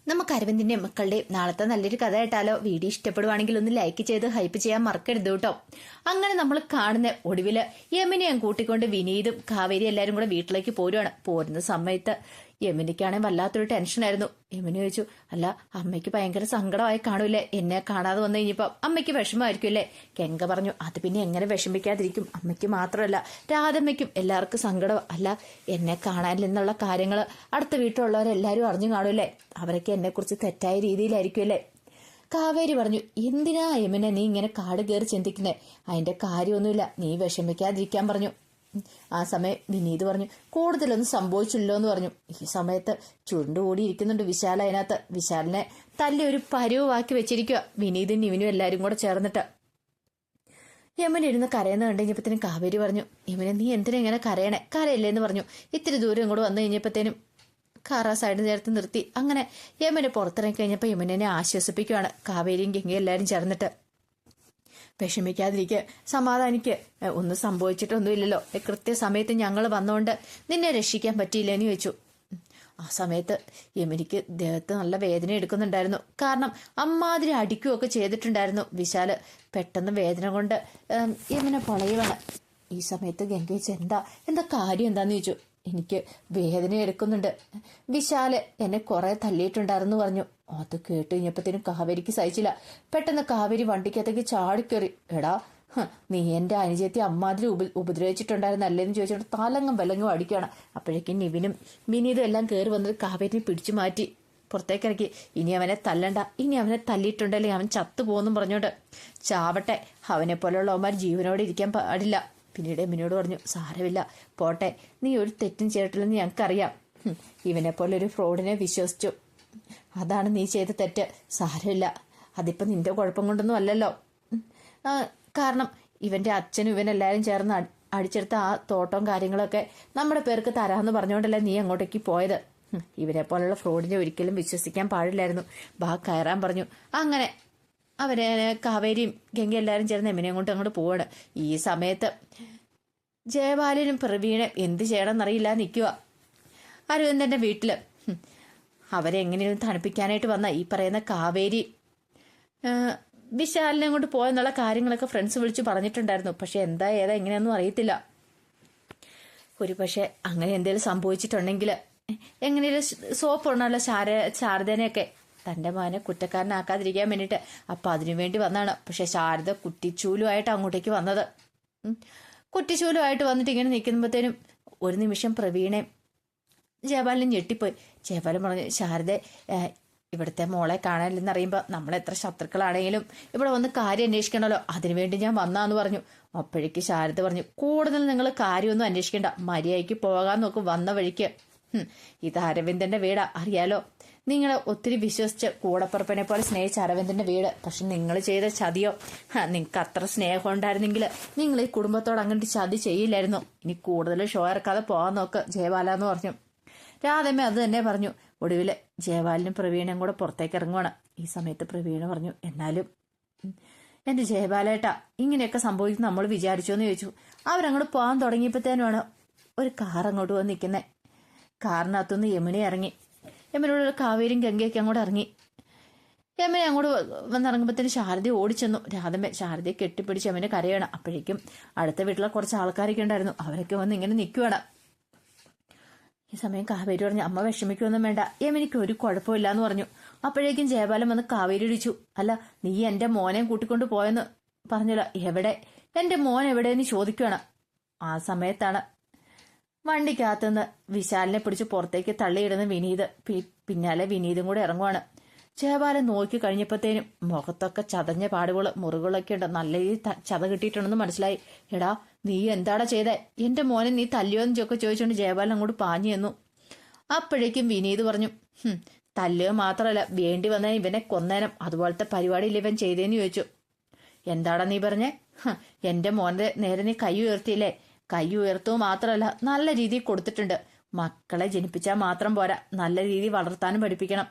നമുക്ക് അരവിന്ദിന്റെയും മക്കളുടെയും നാളത്തെ നല്ലൊരു കഥ കേട്ടാലോ? വീഡിയോ ഇഷ്ടപ്പെടുവാണെങ്കിൽ ഒന്ന് ലൈക്ക് ചെയ്ത് ഹൈപ്പ് ചെയ്യാൻ മറക്കരുത് കേട്ടോ. അങ്ങനെ നമ്മൾ കാണുന്ന ഒടുവില് യമിനെയും കൂട്ടിക്കൊണ്ട് വിനീതും കാവേരി എല്ലാരും കൂടെ വീട്ടിലേക്ക് പോരുവാണ്. പോരുന്ന സമയത്ത് യമിനിക്കാണെങ്കിൽ വല്ലാത്തൊരു ടെൻഷനായിരുന്നു. യമിനി ചോദിച്ചു, അല്ല അമ്മയ്ക്ക് ഭയങ്കര സങ്കടമായി കാണൂലേ? എന്നെ കാണാതെ വന്നു കഴിഞ്ഞപ്പോ അമ്മയ്ക്ക് വിഷമമായിരിക്കും അല്ലേ? ഗംഗ പറഞ്ഞു, അത് പിന്നെ എങ്ങനെ വിഷമിക്കാതിരിക്കും? അമ്മയ്ക്ക് മാത്രമല്ല രാധമ്മയ്ക്കും എല്ലാവർക്കും സങ്കടം. അല്ല എന്നെ കാണാനില്ലെന്നുള്ള കാര്യങ്ങൾ അടുത്ത വീട്ടിലുള്ളവരെല്ലാരും അറിഞ്ഞു കാണൂല്ലേ? അവരൊക്കെ എന്നെക്കുറിച്ച് തെറ്റായ രീതിയിലായിരിക്കും അല്ലേ? കാവേരി പറഞ്ഞു, എന്തിനാ യമുന നീ ഇങ്ങനെ കാട് കയറി ചിന്തിക്കുന്നേ? അതിന്റെ കാര്യമൊന്നുമില്ല, നീ വിഷമിക്കാതിരിക്കാൻ പറഞ്ഞു. ആ സമയം വിനീത് പറഞ്ഞു, കൂടുതലൊന്നും സംഭവിച്ചില്ലോ എന്ന് പറഞ്ഞു. ഈ സമയത്ത് ചുരുണ്ടുകൂടി ഇരിക്കുന്നുണ്ട് വിശാൽ. അതിനകത്ത് വിശാലിനെ തല്ലി ഒരു പരുവാക്കി വെച്ചിരിക്കുക വിനീതും നിവിനും എല്ലാരും കൂടെ ചേർന്നിട്ട്. യമുന ഇരുന്ന് കരയുന്ന കണ്ടു കഴിഞ്ഞപ്പത്തേനും കാവേരി പറഞ്ഞു, യമുന നീ എന്തിനാ ഇങ്ങനെ കരയണേ? കരയില്ലേന്ന് പറഞ്ഞു. ഇത്തിരി ദൂരം ഇങ്ങോട്ട് വന്നു കഴിഞ്ഞപ്പത്തേനും കാർ ആ സൈഡിൽ ചേർത്ത് നിർത്തി. അങ്ങനെ യമുന പുറത്തിറങ്ങി കഴിഞ്ഞപ്പോൾ യമുനെ ആശ്വസിപ്പിക്കുകയാണ് കാവേരിയും ഗംഗയും എല്ലാരും ചേർന്നിട്ട്. വിഷമിക്കാതിരിക്കുക, സമാധാനിക്ക്, ഒന്നും സംഭവിച്ചിട്ടൊന്നുമില്ലല്ലോ. കൃത്യസമയത്ത് ഞങ്ങൾ വന്നുകൊണ്ട് നിന്നെ രക്ഷിക്കാൻ പറ്റിയില്ലെന്ന് ചോദിച്ചു. ആ സമയത്ത് യമുനിക്ക് ദേഹത്ത് നല്ല വേദന എടുക്കുന്നുണ്ടായിരുന്നു. കാരണം അമ്മാതിരി അടിക്കുകയൊക്കെ ചെയ്തിട്ടുണ്ടായിരുന്നു വിശാല്. പെട്ടെന്ന് വേദന കൊണ്ട് യമുന പൊളയുവാണ്. ഈ സമയത്ത് ഗംഗേച്ച് എന്താ കാര്യം എന്താന്ന് ചോദിച്ചു. എനിക്ക് വേദന എടുക്കുന്നുണ്ട്, വിശാല് എന്നെ കുറെ തല്ലിയിട്ടുണ്ടായിരുന്നു പറഞ്ഞു. അത് കേട്ട് കഴിഞ്ഞപ്പത്തേനും കാവേരിക്ക് സഹിച്ചില്ല. പെട്ടെന്ന് കാവേരി വണ്ടിക്കകത്തേക്ക് ചാടിക്കേറി. എടാ നീ എന്റെ അനുജത്തി അമ്മാതിരി ഉപദ്രവിച്ചിട്ടുണ്ടായിരുന്നല്ലേന്ന് ചോദിച്ചിട്ട് തലങ്ങും വിലങ്ങും അടിക്കുകയാണ്. അപ്പോഴേക്കും നിവിനും വിനീതും എല്ലാം കയറി വന്നിട്ട് കാവേരിനെ പിടിച്ചു മാറ്റി പുറത്തേക്കിറക്കി. ഇനി അവനെ തല്ലണ്ട, ഇനി അവനെ തല്ലിയിട്ടുണ്ടല്ലേ അവൻ ചത്തുപോകുന്നും പറഞ്ഞോണ്ട്. ചാവട്ടെ, അവനെ പോലെയുള്ളവന്മാർ ജീവനോടെ ഇരിക്കാൻ പാടില്ല. പിന്നീട് എമിനോട് പറഞ്ഞു, സാരമില്ല പോട്ടെ, നീ ഒരു തെറ്റും ചെയ്തിട്ടില്ലെന്ന് ഞങ്ങൾക്കറിയാം. ഇവനെ പോലെ ഒരു ഫ്രോഡിനെ വിശ്വസിച്ചു, അതാണ് നീ ചെയ്ത തെറ്റ്. സാരമില്ല, അതിപ്പോ നിന്റെ കുഴപ്പം കൊണ്ടൊന്നും അല്ലല്ലോ. കാരണം ഇവന്റെ അച്ഛനും ഇവനെല്ലാരും ചേർന്ന് അടിച്ചെടുത്ത ആ തോട്ടവും കാര്യങ്ങളൊക്കെ നമ്മുടെ പേർക്ക് തരാമെന്ന് പറഞ്ഞുകൊണ്ടല്ലേ നീ അങ്ങോട്ടേക്ക് പോയത്. ഇവരെ പോലുള്ള ഫ്രോഡിനെ ഒരിക്കലും വിശ്വസിക്കാൻ പാടില്ലായിരുന്നു. ബാ കയറാൻ പറഞ്ഞു. അങ്ങനെ അവരെ കാവേരിയും ഗംഗ എല്ലാവരും ചേർന്ന് എമിനെയും കൊണ്ട് അങ്ങോട്ട് പോവാണ്. ഈ സമയത്ത് ജയപാലനും പ്രവീണും എന്ത് ചെയ്യണമെന്നറിയില്ല നിൽക്കുക അരവിന്ദന്റെ വീട്ടില്. അവരെങ്ങനെയും തണുപ്പിക്കാനായിട്ട് വന്ന ഈ പറയുന്ന കാവേരി വിശാലിനെ കൊണ്ട് പോയെന്നുള്ള കാര്യങ്ങളൊക്കെ ഫ്രണ്ട്സ് വിളിച്ചു പറഞ്ഞിട്ടുണ്ടായിരുന്നു. പക്ഷെ എന്താ ഏതാ എങ്ങനെയൊന്നും അറിയത്തില്ല. ഒരു പക്ഷെ അങ്ങനെ എന്തെങ്കിലും സംഭവിച്ചിട്ടുണ്ടെങ്കിൽ എങ്ങനെയും സോപ്പ് ഉണ്ടല്ലോ ശാരദനെയൊക്കെ തന്റെ മകനെ കുറ്റക്കാരനാക്കാതിരിക്കാൻ വേണ്ടിയിട്ട്. അപ്പൊ അതിനുവേണ്ടി വന്നാണ്. പക്ഷെ ശാരദ കുറ്റിച്ചൂലുമായിട്ട് അങ്ങോട്ടേക്ക് വന്നത്. കുറ്റിച്ചൂലുമായിട്ട് വന്നിട്ട് ഇങ്ങനെ നിൽക്കുമ്പോഴത്തേനും ഒരു നിമിഷം പ്രവീണെ ജയപാലനും ഞെട്ടിപ്പോയി. ജയപാലൻ പറഞ്ഞു, ശാരദ ഇവിടുത്തെ മോളെ കാണാനില്ലെന്ന് അറിയുമ്പോൾ നമ്മൾ എത്ര ശത്രുക്കളാണെങ്കിലും ഇവിടെ വന്ന് കാര്യം അന്വേഷിക്കണമല്ലോ, അതിനുവേണ്ടി ഞാൻ വന്നാന്ന് പറഞ്ഞു. അപ്പോഴേക്ക് ശാരദ പറഞ്ഞു, കൂടുതൽ നിങ്ങൾ കാര്യമൊന്നും അന്വേഷിക്കണ്ട, മര്യാദയ്ക്ക് പോകാൻ നോക്കും വന്ന വഴിക്ക്. ഇത് അരവിന്ദന്റെ വീടാ, അറിയാലോ. നിങ്ങളെ ഒത്തിരി വിശ്വസിച്ച് കൂടപ്പുറപ്പിനെ പോലെ സ്നേഹിച്ച അരവിന്ദന്റെ വീട്. പക്ഷെ നിങ്ങൾ ചെയ്ത ചതിയോ, നിങ്ങൾക്ക് അത്ര സ്നേഹം ഉണ്ടായിരുന്നെങ്കിൽ നിങ്ങൾ ഈ കുടുംബത്തോട് അങ്ങോട്ട് ചതി ചെയ്യില്ലായിരുന്നു. ഇനി കൂടുതൽ ഷോ ഇറക്കാതെ പോകാൻ നോക്ക് ജയപാല എന്ന് പറഞ്ഞു. രാധമ്മ അത് തന്നെ പറഞ്ഞു. ഒടുവില് ജയപാലനും പ്രവീണയും കൂടെ പുറത്തേക്ക് ഇറങ്ങുവാണ്. ഈ സമയത്ത് പ്രവീണ പറഞ്ഞു, എന്നാലും എന്റെ ജയപാലേട്ടാ ഇങ്ങനെയൊക്കെ സംഭവിക്കും നമ്മൾ വിചാരിച്ചോ എന്ന് ചോദിച്ചു. അവരങ്ങോട്ട് പോകാൻ തുടങ്ങിയപ്പോഴത്തേനുമാണ് ഒരു കാർ അങ്ങോട്ട് വന്ന് നിൽക്കുന്നത്. കാറിനകത്തുനിന്ന് യമുന ഇറങ്ങി. യമുനോട് കാവേരിയും ഗംഗയൊക്കെ അങ്ങോട്ട് ഇറങ്ങി. യമുന അങ്ങോട്ട് വന്നിറങ്ങുമ്പോഴത്തേന് ശാരദ ഓടിച്ചെന്നു. രാധമ്മ ശാരദയെ കെട്ടിപ്പിടിച്ച് യമുന കരയാണ്. അപ്പോഴേക്കും അടുത്ത വീട്ടിലെ കുറച്ച് ആൾക്കാരൊക്കെ ഉണ്ടായിരുന്നു. അവരൊക്കെ വന്ന് ഇങ്ങനെ നിൽക്കുവാണ്. ഈ സമയം കാവേരി പറഞ്ഞു, അമ്മ വിഷമിക്കൊന്നും വേണ്ട, യമുനയ്ക്ക് ഒരു കുഴപ്പമില്ല എന്ന് പറഞ്ഞു. അപ്പോഴേക്കും ജയപാലൻ വന്ന് കാവേരി ഇടിച്ചു. അല്ല നീ എന്റെ മോനെ കൂട്ടിക്കൊണ്ട് പോയെന്ന് പറഞ്ഞല്ലോ, എവിടെ എന്റെ മോൻ എവിടെയെന്ന് ചോദിക്കുകയാണ്. ആ സമയത്താണ് വണ്ടിക്കകത്തുനിന്ന് വിശാലിനെ പിടിച്ച് പുറത്തേക്ക് തള്ളിയിടുന്ന വിനീത്. പിന്നാലെ വിനീതും കൂടെ ഇറങ്ങുവാണ്. ജയപാലൻ നോക്കി കഴിഞ്ഞപ്പോഴത്തേനും മുഖത്തൊക്കെ ചതഞ്ഞ പാടുകൾ മുറികളൊക്കെ ഉണ്ട്. നല്ല രീതിയിൽ ചത കിട്ടിയിട്ടുണ്ടെന്ന് മനസ്സിലായി. എടാ നീ എന്താടാ ചെയ്തേ? എന്റെ മോനെ നീ തല്ലിയോന്ന് ഒക്കെ ചോദിച്ചുകൊണ്ട് ജയപാലൻ അങ്ങോട്ട് പാഞ്ഞു തന്നു. അപ്പോഴേക്കും വിനീത് പറഞ്ഞു, തല്ലുക മാത്രമല്ല വേണ്ടി വന്ന ഇവനെ കൊന്നേനം, അതുപോലത്തെ പരിപാടിയിൽ ഇവൻ ചെയ്തേന്ന് ചോദിച്ചു. എന്താടാ നീ പറഞ്ഞേ? എന്റെ മോന്റെ നേരെ നീ കൈ ഉയർത്തിയില്ലേ? കൈ ഉയർത്തുക മാത്രമല്ല നല്ല രീതിയിൽ കൊടുത്തിട്ടുണ്ട്. മക്കളെ ജനിപ്പിച്ചാൽ മാത്രം പോരാ, നല്ല രീതിയിൽ വളർത്താനും പഠിപ്പിക്കണം.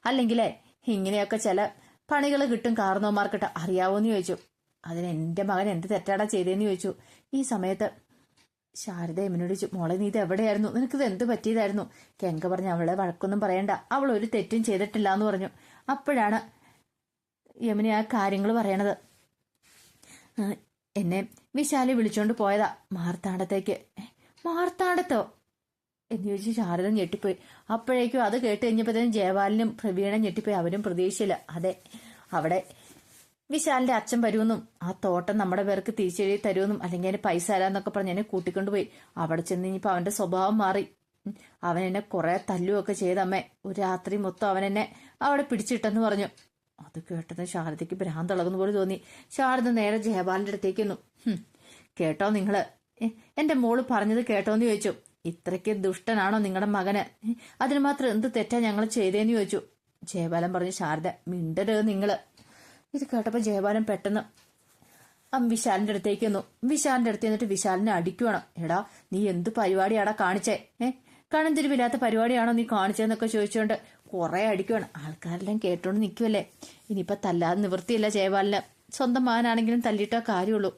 അല്ലെങ്കിലേ ഇങ്ങനെയൊക്കെ ചില പണികൾ കിട്ടും കാർന്നോമാർക്കിട്ട്, അറിയാവോന്ന് ചോദിച്ചു. അതിന് എന്റെ മകൻ എന്ത് തെറ്റാടാ ചെയ്തേന്ന് ചോദിച്ചു. ഈ സമയത്ത് ശാരദ യമുനോട് ചോദിച്ചു, മോളെ നീ ഇത് എവിടെയായിരുന്നു, നിനക്കിത് എന്ത് പറ്റിയതായിരുന്നു? കെങ്ക പറഞ്ഞു, അവളെ വഴക്കൊന്നും പറയണ്ട, അവൾ ഒരു തെറ്റും ചെയ്തിട്ടില്ല എന്ന് പറഞ്ഞു. അപ്പോഴാണ് യമുന ആ കാര്യങ്ങൾ പറയണത്. എന്നെ വിശാലി വിളിച്ചോണ്ട് പോയതാ മാർത്താണ്ഡത്തേക്ക്. മാർത്താണ്ഡത്തോ എന്ന് ചോദിച്ച് ശാരദ ഞെട്ടിപ്പോയി. അപ്പോഴേക്കും അത് കേട്ട് കഴിഞ്ഞപ്പോഴത്തേനും ജയപാലനും പ്രവീണും ഞെട്ടിപ്പോയി. അവരും പ്രതീക്ഷയില്ല. അതെ, അവിടെ വിശാലിന്റെ അച്ഛൻ വരുമെന്നും ആ തോട്ടം നമ്മുടെ പേർക്ക് തിരിച്ചെഴുതി തരുമെന്നും അല്ലെങ്കിൽ അതിന് പൈസ തരാന്നൊക്കെ പറഞ്ഞ് എന്നെ കൂട്ടിക്കൊണ്ടുപോയി. അവിടെ ചെന്ന് കഴിഞ്ഞപ്പോൾ അവന്റെ സ്വഭാവം മാറി. അവൻ എന്നെ കുറെ തല്ലുമൊക്കെ ചെയ്തമ്മേ. ഒരു രാത്രി മൊത്തം അവൻ എന്നെ അവിടെ പിടിച്ചിട്ടെന്ന് പറഞ്ഞു. അത് കേട്ടത് ശാരദയ്ക്ക് ഭ്രാന്തളകുന്ന പോലെ തോന്നി. ശാരദ നേരെ ജയപാലിന്റെ അടുത്തേക്ക് വന്നു. കേട്ടോ നിങ്ങള്, എന്റെ മോള് പറഞ്ഞത് കേട്ടോന്ന് ചോദിച്ചു. ഇത്രയ്ക്ക് ദുഷ്ടനാണോ നിങ്ങളുടെ മകന്? അതിന് മാത്രം എന്ത് തെറ്റാ ഞങ്ങൾ ചെയ്തേന്ന് ചോദിച്ചു. ജയപാലൻ പറഞ്ഞു, ശാരദ മിണ്ടരുത് നിങ്ങള്. ഇത് കേട്ടപ്പോ ജയപാലൻ പെട്ടെന്ന് വിശാലിന്റെ അടുത്തേക്ക് വന്നു. വിശാലിന്റെ അടുത്ത് എന്നിട്ട് വിശാലിനെ അടിക്കുവാണോ. എടാ നീ എന്ത് പരിപാടിയാടാ കാണിച്ചേ? കണന്തിരിവില്ലാത്ത പരിപാടിയാണോ നീ കാണിച്ചതെന്നൊക്കെ ചോദിച്ചുകൊണ്ട് കുറെ അടിക്കുവാണ്. ആൾക്കാരെല്ലാം കേട്ടോണ്ട് നിൽക്കുമല്ലേ. ഇനിയിപ്പൊ തല്ലാതെ നിവൃത്തിയില്ല ജയപാലിന്. സ്വന്തം മകനാണെങ്കിലും തല്ലിയിട്ടോ കാര്യമുള്ളൂ.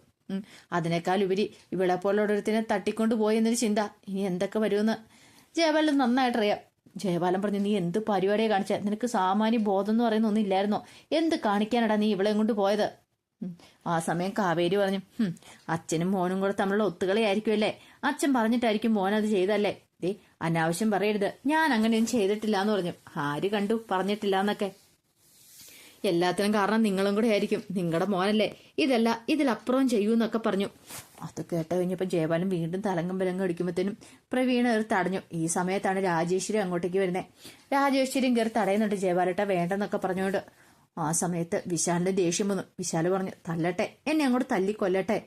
അതിനേക്കാൾ ഉപരി ഇവളെ പോലെ ഓരോരുത്തരെ തട്ടിക്കൊണ്ട് പോയി എന്നൊരു ചിന്ത ഇനി എന്തൊക്കെ വരുമെന്ന് ജയപാലൻ നന്നായിട്ടറിയാം. ജയപാലൻ പറഞ്ഞു, നീ എന്ത് പരിപാടിയെ കാണിച്ച? നിനക്ക് സാമാന്യ ബോധം എന്ന് പറയുന്ന ഒന്നും ഇല്ലായിരുന്നോ? എന്ത് കാണിക്കാനടാ നീ ഇവളെയും കൊണ്ട് പോയത്? ആ സമയം കാവേരി പറഞ്ഞു, അച്ഛനും മോനും കൂടെ തമ്മിലുള്ള ഒത്തുകളിയായിരിക്കുമല്ലേ. അച്ഛൻ പറഞ്ഞിട്ടായിരിക്കും മോൻ അത് ചെയ്തല്ലേ. അനാവശ്യം പറയരുത്, ഞാൻ അങ്ങനെയൊന്നും ചെയ്തിട്ടില്ല എന്ന് പറഞ്ഞു. ആര് കണ്ടു പറഞ്ഞിട്ടില്ല എന്നൊക്കെ? എല്ലാത്തിനും കാരണം നിങ്ങളും കൂടെ ആയിരിക്കും. നിങ്ങളുടെ മോനല്ലേ ഇതല്ല ഇതിലപ്പുറവും ചെയ്യൂന്നൊക്കെ പറഞ്ഞു. അത് കേട്ട് കഴിഞ്ഞപ്പോൾ ജയപാലൻ വീണ്ടും തലങ്കം വിലങ്കം അടിക്കുമ്പോഴത്തേനും പ്രവീണ കയറി തടഞ്ഞു. ഈ സമയത്താണ് രാജേശ്വരി അങ്ങോട്ടേക്ക് വരുന്നത്. രാജേശ്വരിയും കയറി തടയുന്നുണ്ട്. ജയപാലേട്ട വേണ്ടെന്നൊക്കെ പറഞ്ഞുകൊണ്ട് ആ സമയത്ത് വിശാലിന്റെ ദേഷ്യം വന്നു. വിശാല് പറഞ്ഞു, തല്ലട്ടെ, എന്നെ അങ്ങോട്ട് തല്ലിക്കൊല്ലട്ടെ.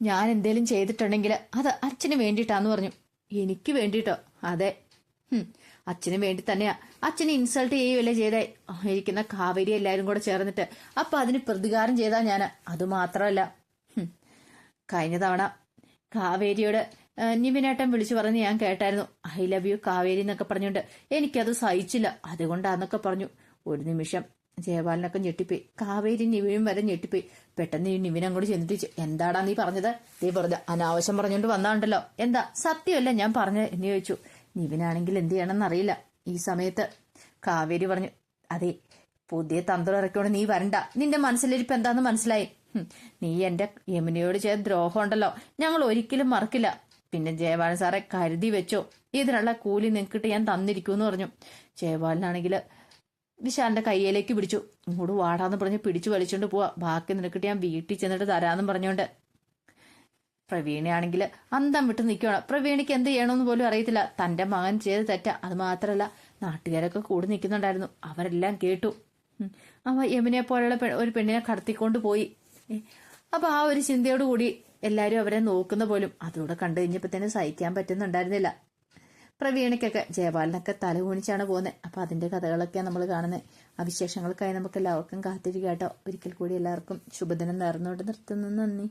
ഞാൻ എന്തേലും ചെയ്തിട്ടുണ്ടെങ്കിൽ അത് അച്ഛന് വേണ്ടിയിട്ടാന്ന് പറഞ്ഞു. എനിക്ക് വേണ്ടിയിട്ടോ? അതെ, അച്ഛന് വേണ്ടി തന്നെയാ. അച്ഛനെ ഇൻസൾട്ട് ചെയ്യുകയല്ലേ ചെയ്തേ ഇരിക്കുന്ന കാവേരി എല്ലാരും കൂടെ ചേർന്നിട്ട്. അപ്പൊ അതിന് പ്രതികാരം ചെയ്താ ഞാന്. അതുമാത്രമല്ല, കഴിഞ്ഞ തവണ കാവേരിയോട് നിവിനേട്ടൻ വിളിച്ചു പറഞ്ഞ് ഞാൻ കേട്ടായിരുന്നു, ഐ ലവ് യു കാവേരി എന്നൊക്കെ പറഞ്ഞുകൊണ്ട്. എനിക്കത് സഹിച്ചില്ല, അതുകൊണ്ടാന്നൊക്കെ പറഞ്ഞു. ഒരു നിമിഷം ജയപാലനൊക്കെ ഞെട്ടിപ്പോയി. കാവേരി നിവിനും വരെ ഞെട്ടിപ്പോയി. പെട്ടെന്ന് ഈ നിവിൻ അങ്ങോട്ട് ചെന്നിട്ട്, എന്താടാ നീ പറഞ്ഞത്? നീ വെറുതെ അനാവശ്യം പറഞ്ഞുകൊണ്ട് വന്നാണ്ടല്ലോ. എന്താ സത്യമല്ല ഞാൻ പറഞ്ഞത് എന്ന് ചോദിച്ചു. നിവിനാണെങ്കിൽ എന്ത് ചെയ്യണമെന്ന് അറിയില്ല. ഈ സമയത്ത് കാവേരി പറഞ്ഞു, അതെ, പുതിയ തന്ത്രം ഇറക്കിയോണ്ട് നീ വരണ്ട. നിന്റെ മനസ്സിലിരിപ്പ് എന്താന്ന് മനസ്സിലായി. നീ എന്റെ യമുനയോട് ചെയ്ത ദ്രോഹം ഉണ്ടല്ലോ, ഞങ്ങൾ ഒരിക്കലും മറക്കില്ല. പിന്നെ ജയപാലൻ സാറെ കരുതി വെച്ചോ, ഇതിനുള്ള കൂലി നിനക്കിട്ട് ഞാൻ തന്നിരിക്കുമെന്ന് പറഞ്ഞു. ജയപാലനാണെങ്കിൽ വിശാലിന്റെ കയ്യിലേക്ക് പിടിച്ചു. ഇങ്ങോട്ട് വാടാന്ന് പറഞ്ഞ് പിടിച്ചു വലിച്ചോണ്ട് പോവാ. ബാക്കി നിനക്കിട്ട് ഞാൻ വീട്ടിൽ ചെന്നിട്ട് തരാമെന്നും പറഞ്ഞോണ്ട്. പ്രവീണയാണെങ്കിൽ അന്തം വിട്ട് നിൽക്കുകയാണ്. പ്രവീണയ്ക്ക് എന്ത് ചെയ്യണമെന്ന് പോലും അറിയത്തില്ല. തന്റെ മകൻ ചെയ്ത് തെറ്റ. അത് മാത്രമല്ല, നാട്ടുകാരൊക്കെ കൂടി നിൽക്കുന്നുണ്ടായിരുന്നു. അവരെല്ലാം കേട്ടു. അവ യമുനെ പോലെയുള്ള ഒരു പെണ്ണിനെ കടത്തിക്കൊണ്ട് പോയി. അപ്പൊ ആ ഒരു ചിന്തയോട് കൂടി എല്ലാരും അവരെ നോക്കുന്ന പോലും അതോടെ കണ്ടു കഴിഞ്ഞപ്പോ തന്നെ സഹിക്കാൻ പറ്റുന്നുണ്ടായിരുന്നില്ല. പ്രവീണയ്ക്കൊക്കെ ജയപാലനൊക്കെ തലകുണിച്ചാണ് പോകുന്നത്. അപ്പൊ അതിന്റെ കഥകളൊക്കെയാണ് നമ്മൾ കാണുന്നത്. ആ വിശേഷങ്ങൾക്കായി നമുക്ക് എല്ലാവർക്കും കാത്തിരിക്കാട്ടോ. ഒരിക്കൽ കൂടി എല്ലാവർക്കും ശുഭദിനം നേർന്നുകൊണ്ട് നിർത്തുന്നു. നന്ദി.